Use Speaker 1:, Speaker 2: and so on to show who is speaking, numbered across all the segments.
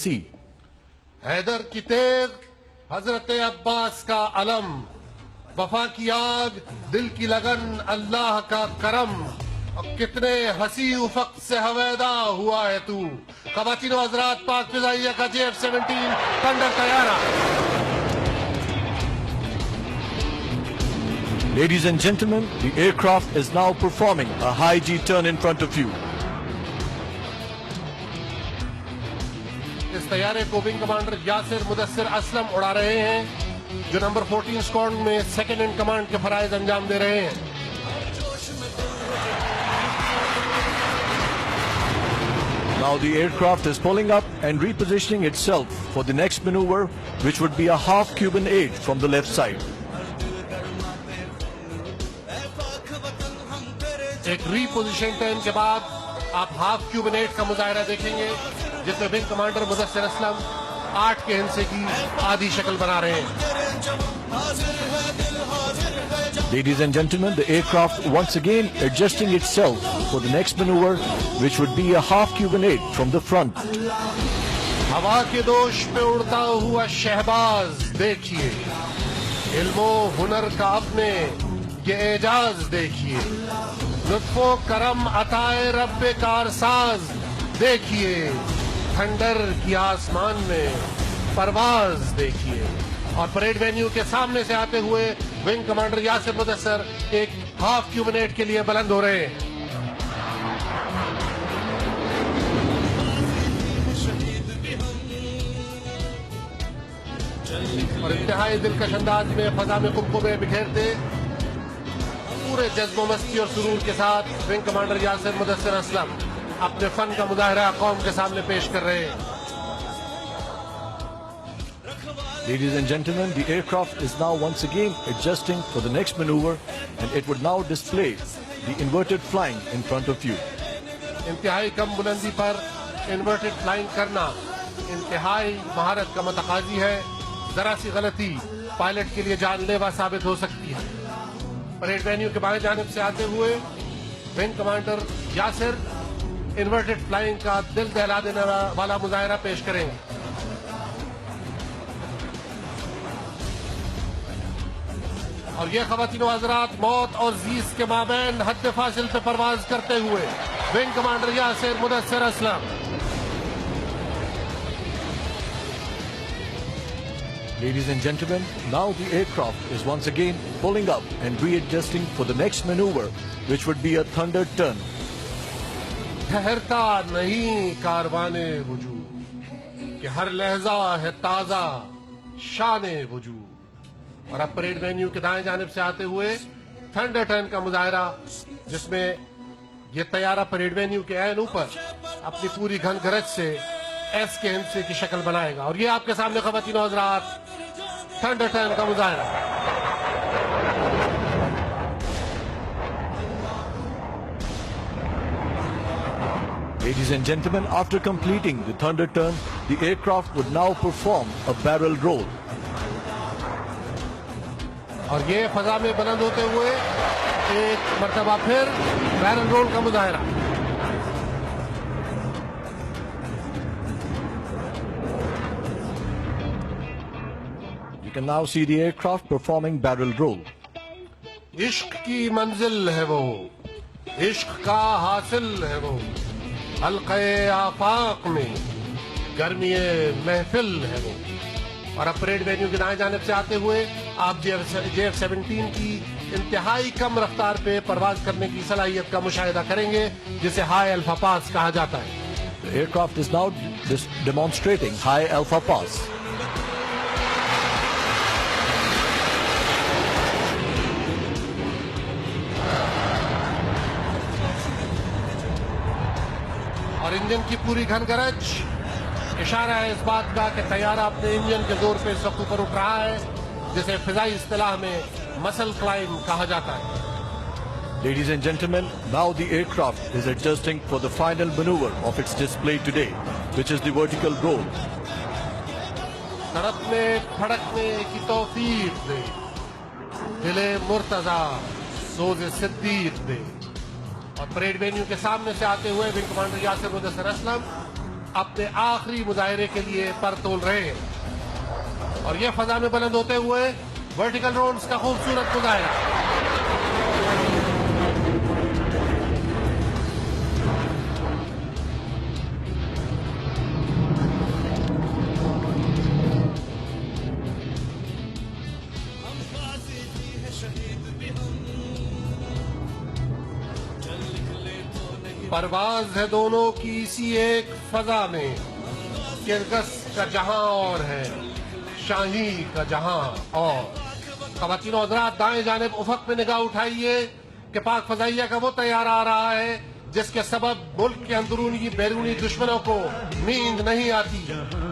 Speaker 1: see.
Speaker 2: Haider की तेग, हजरत अब्बास का अलम, वफा की आग, दिल की लगन, अल्लाह का करम, और कितने हसी उफक से हवैदा हुआ है तू। ख़वातीन व हज़रात, पाक फ़िज़ाइया का JF-17 थंडर तैयारा।
Speaker 1: Ladies and gentlemen, the aircraft is now performing a high G turn in front of you.
Speaker 2: इस तैयारे को विंग कमांडर यासिर मुदस्सिर असलम उड़ा रहे हैं, जो नंबर 14 स्क्वाड्रन में सेकंड इन कमांड के फराइज अंजाम दे रहे हैं।
Speaker 1: Now the aircraft is pulling up and repositioning itself for the next maneuver, which would be a half Cuban 8 from the left side.
Speaker 2: एक रीपोजिशन टर्न के बाद आप हाफ क्यूबन 8 का मुजाहरा देखेंगे, जिसमें विंग कमांडर मुदस्सिर असलम 8 के हिस्से की आधी शक्ल बना रहे हैं।
Speaker 1: Ladies and gentlemen, the aircraft once again adjusting itself for the next maneuver, which would be a half Cuban 8 from the front.
Speaker 2: हवा के दोष पे उड़ता हुआ शहबाज देखिए, इल्मो हुनर का अपने ये एजाज देखिए, लुत्फो करम अताए रब्बे कारसाज देखिए, थंडर की आसमान में परवाज देखिए। और परेड वेन्यू के सामने से आते हुए विंग कमांडर यासिर मुदस्सिर एक हाफ क्यूबन 8 के लिए बुलंद हो रहे हैं। और इंतहाई दिलकश अंदाज में फजा में कुमकुमे बिखेरते पूरे जज्बो मस्ती और सुरूर के साथ विंग कमांडर यासिर मुदस्सिर असलम अपने फन का मुजाहरा कौम के सामने पेश कर रहे हैं।
Speaker 1: Ladies and gentlemen, the aircraft is now once again adjusting for the next maneuver, and it would now display the inverted flying in front of you.
Speaker 2: इंतहाई कम बुलंदी पर इन्वर्टेड फ्लाइंग करना इंतहाई महारत का मतकाजी है। जरा सी गलती पायलट के लिए जानलेवा साबित हो सकती है। परेड वेन्यू के बाएं जानिब से आते हुए wing commander Yasir inverted flying का दिल दहला देने वाला मुजाहरा पेश करेंगे। और ये ख़वातीन व हज़रात, मौत और जीस के माबैन हद फासिल पे परवाज करते हुए wing commander Yasir Mudassir Aslam.
Speaker 1: Ladies and gentlemen, now the aircraft is once again pulling up and readjusting for the next maneuver, which would be a thunder turn.
Speaker 2: ठहरता नहीं कारवाने वजूद कि हर लहजा है ताजा शाने वजूद। और अब परेड वेन्यू के दाएं जानिब से आते हुए थंडर टर्न का मुजाहरा, जिसमें ये तैयारा परेड वेन्यू के ऐन ऊपर अपनी पूरी घन गरज से एस के हिस्से की शक्ल बनाएगा। और ये आपके सामने ख़वातीन व हज़रात थंडर टर्न का मुजाहरा।
Speaker 1: Ladies and gentlemen, after completing the thunder turn, the aircraft would now perform a barrel roll.
Speaker 2: और ये फजा में बुलंद होते हुए एक मर्तबा फिर बैरल रोल का मुजाहरा।
Speaker 1: You can now see the aircraft performing barrel roll.
Speaker 2: इश्क की मंजिल है वो, इश्क का हासिल है वो, हल्क़े आफाक में गर्मीए महफिल है वो। और अब परेड वेन्यू के दाएं जानिब से आते हुए आप JF-17 की इंतहाई कम रफ्तार पे परवाज करने की सलाहियत का मुशाहिदा करेंगे, जिसे हाई अल्फा पास कहा जाता है।
Speaker 1: The aircraft is now demonstrating high alpha pass.
Speaker 2: और इंजन की पूरी घन गरज इशारा है इस बात का कि तैयारा अपने इंजन के जोर पे इस वक्त ऊपर उठ रहा है, जिसे फिजाई इस्तिलाह में मसल क्लाइंब कहा जाता है।
Speaker 1: Ladies and gentlemen, now the aircraft is adjusting for the final maneuver of its display today, which is the vertical roll.
Speaker 2: तड़पने फड़कने की तौफीक दे, दिले मुर्तजा सोज़े सिद्दीक दे। और परेड वेन्यू के सामने से आते हुए विंग कमांडर यासिर मुदस्सिर असलम अपने आखिरी मुजाहरे के लिए पर तोल रहे हैं और ये फजा में बुलंद होते हुए वर्टिकल रोड्स का खूबसूरत मुजाहरा। परवाज है दोनों की इसी एक फजा में, किर्गस का जहां और है, शाही का जहां और। ख़वातीन और हज़रात, दाएं जानिब उफ़क़ में निगाह उठाइए कि पाक फजाइया का वो तैयारा आ रहा है जिसके सबब मुल्क के अंदरूनी बैरूनी दुश्मनों को नींद नहीं आती।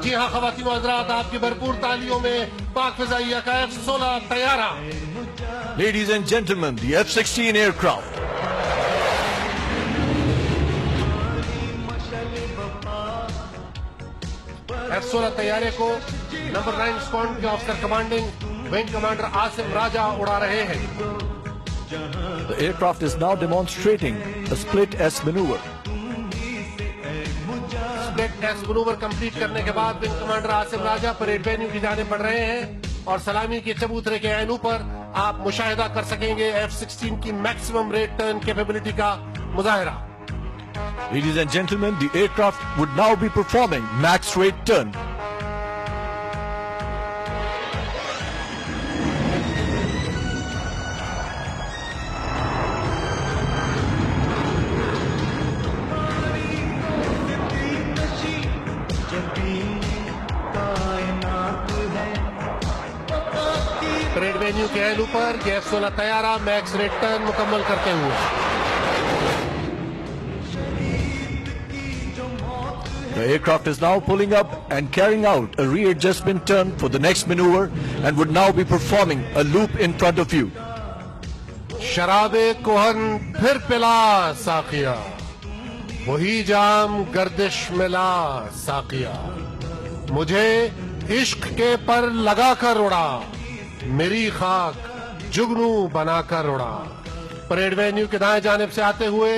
Speaker 2: जी हाँ ख़वातीन और हज़रात, आपकी भरपूर तालियों में पाक फजाइया का F-16 तैयारा।
Speaker 1: Ladies and gentlemen, the F-16 aircraft.
Speaker 2: F-16 तैयारे को नंबर 9 स्क्वाड्रन के officer commanding wing commander Asim Raja उड़ा रहे हैं।
Speaker 1: The aircraft is now demonstrating a split S maneuver.
Speaker 2: Split S manoeuvre complete करने के बाद विंग कमांडर आसिम राजा परेड वेन्यू की जाने बढ़ रहे हैं और सलामी के चबूतरे के ऐनू पर आप मुशाहिदा कर सकेंगे F-16 की मैक्सिमम रेट टर्न कैपेबिलिटी का मुजाहिरा।
Speaker 1: Ladies and gentlemen, the aircraft would now be performing max rate turn.
Speaker 2: Parade venue के ऐनू पर F-16 तैयारा मैक्स रेट टर्न मुकम्मल करते हुए।
Speaker 1: The aircraft is now pulling up and carrying out a readjustment turn for the next maneuver and would now be performing a loop in front of you.
Speaker 2: शराबे Kohn फिर पिला साकिया, वही जाम गर्दिश मिला साकिया, मुझे इश्क के पर लगा कर उड़ा, मेरी खाक जुगनू बनाकर उड़ा। परेड वेन्यू के दाएं जानिब से आते हुए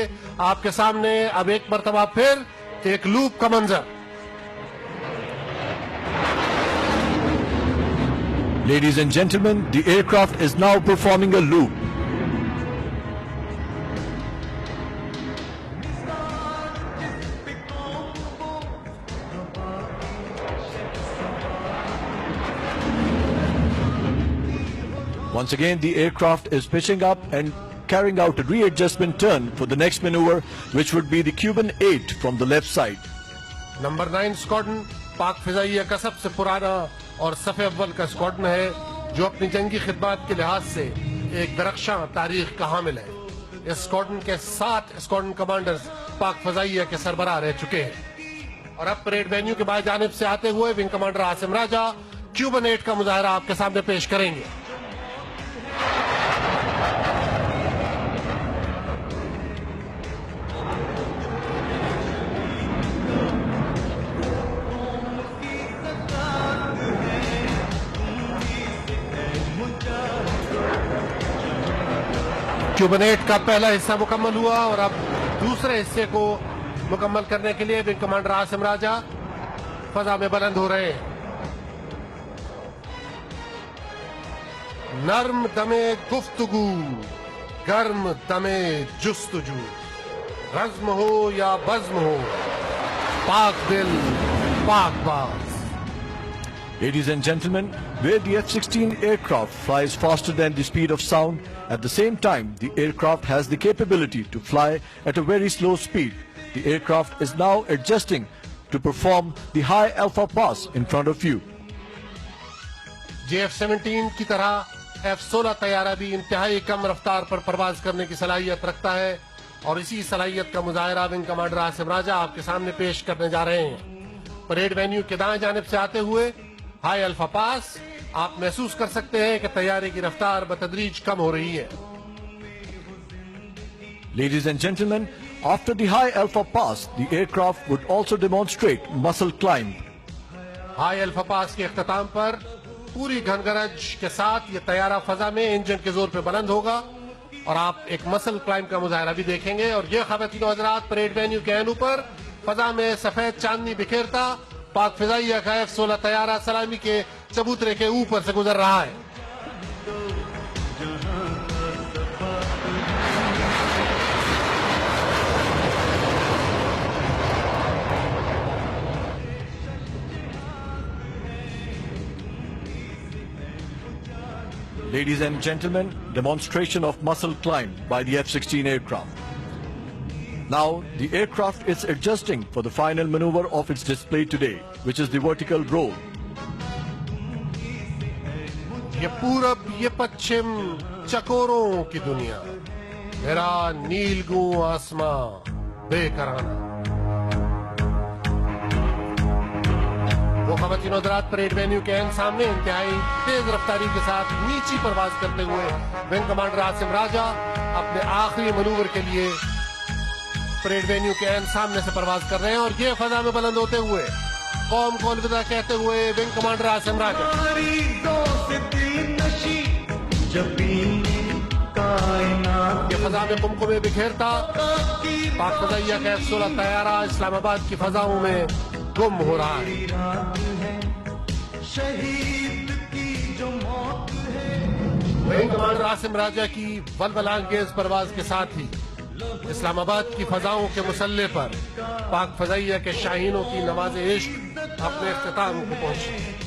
Speaker 2: आपके सामने अब एक मर्तबा फिर एक लूप का मंजर।
Speaker 1: Ladies and gentlemen, the aircraft is now performing a loop. Once again, the aircraft is pitching up and carrying out a readjustment turn for the next maneuver, which would be the Cuban 8 from the left side.
Speaker 2: Number 9 squadron पाक फिजाइया का सबसे पुराना और सफ़े अव्वल का squadron है, जो अपनी जंगी खिदमत के लिहाज से एक दरख्शां तारीख का हामिल है। इस स्क्वाड्रन के 7 स्क्वाड्रन कमांडर्स पाक फिजाइया के सरबराह रह चुके हैं और अब परेड वेन्यू के बाएं जानिब से आते हुए विंग कमांडर आसिम राजा क्यूबन 8 का मुजाहरा आपके सामने पेश करेंगे। क्यूबन 8 का पहला हिस्सा मुकम्मल हुआ और अब दूसरे हिस्से को मुकम्मल करने के लिए विंग कमांडर आसिम राजा फजा में बुलंद हो रहे हैं। नर्म दमे गुफ्तगू, गर्म दमे जुस्तजू, रज़्म हो या बज़्म हो, पाक दिल पाक बाज।
Speaker 1: Ladies and gentlemen, where the F-16 aircraft flies faster than the speed of sound, at the same time the aircraft has the capability to fly at a very slow speed. The aircraft is now adjusting to perform the high alpha pass in front of you.
Speaker 2: F-17 की तरह F-16 तैयारा भी इंतहाई कम रफ्तार पर परवाज करने की सलाहियत रखता है और इसी सलाहियत का मुजाहिरा विंग कमांडर आसिम राजा आपके सामने पेश करने जा रहे हैं। परेड वेन्यू के दाएं जानिब से आते हुए हाई अल्फा पास आप महसूस कर सकते हैं कि तैयारी की रफ्तार बतदरीज कम हो रही है।
Speaker 1: Ladies and gentlemen, after the high alpha pass, the aircraft would also demonstrate muscle climb.
Speaker 2: High alpha pass के इख्तिताम पर पूरी घनगरज के साथ ये तैयारा फजा में इंजन के जोर पे बुलंद होगा और आप एक मसल क्लाइंब का मुजाहरा भी देखेंगे और ये ख़वातीन और हज़रात परेड वेन्यू के ऐनू पर فضا میں سفید چاندنی بکھیرتا پاک فضائیہ کا F-16 طیارہ سلامی کے چبوترے کے اوپر سے گزر رہا ہے.
Speaker 1: Ladies and gentlemen, demonstration of muscle climb by the F-16 aircraft. Now, the aircraft is adjusting for the final maneuver of its display today, which is the vertical roll.
Speaker 2: یہ پورب یہ پچھم چکوروں کی دنیا میرا نیلگوں آسماں بے کرانہ. وہ خواتین و حضرات پریڈ وینیو کے عین سامنے انتہائی تیز رفتاری کے ساتھ نیچی پرواز کرتے ہوئے ونگ کمانڈر عاصم راجہ اپنے آخری منور کے لیے پریڈ وینیو کے عین سامنے سے پرواز کر رہے ہیں. اور یہ فضا میں بلند ہوتے ہوئے قوم کو الوداع کہتے ہوئے ونگ کمانڈر عاصم راجہ یہ فضا میں قمقمے بکھیرتا پاک فضائیہ کا F-16 طیارہ اسلام آباد کی فضاؤں میں گم ہو رہا ہے. ونگ کمانڈر عاصم راجہ کی ولولانگیز پرواز کے ساتھ ہی اسلام آباد کی فضاؤں کے مسلح پر پاک فضائیہ کے شاہینوں کی نماز عشق اپنے اختتام کو پہنچی.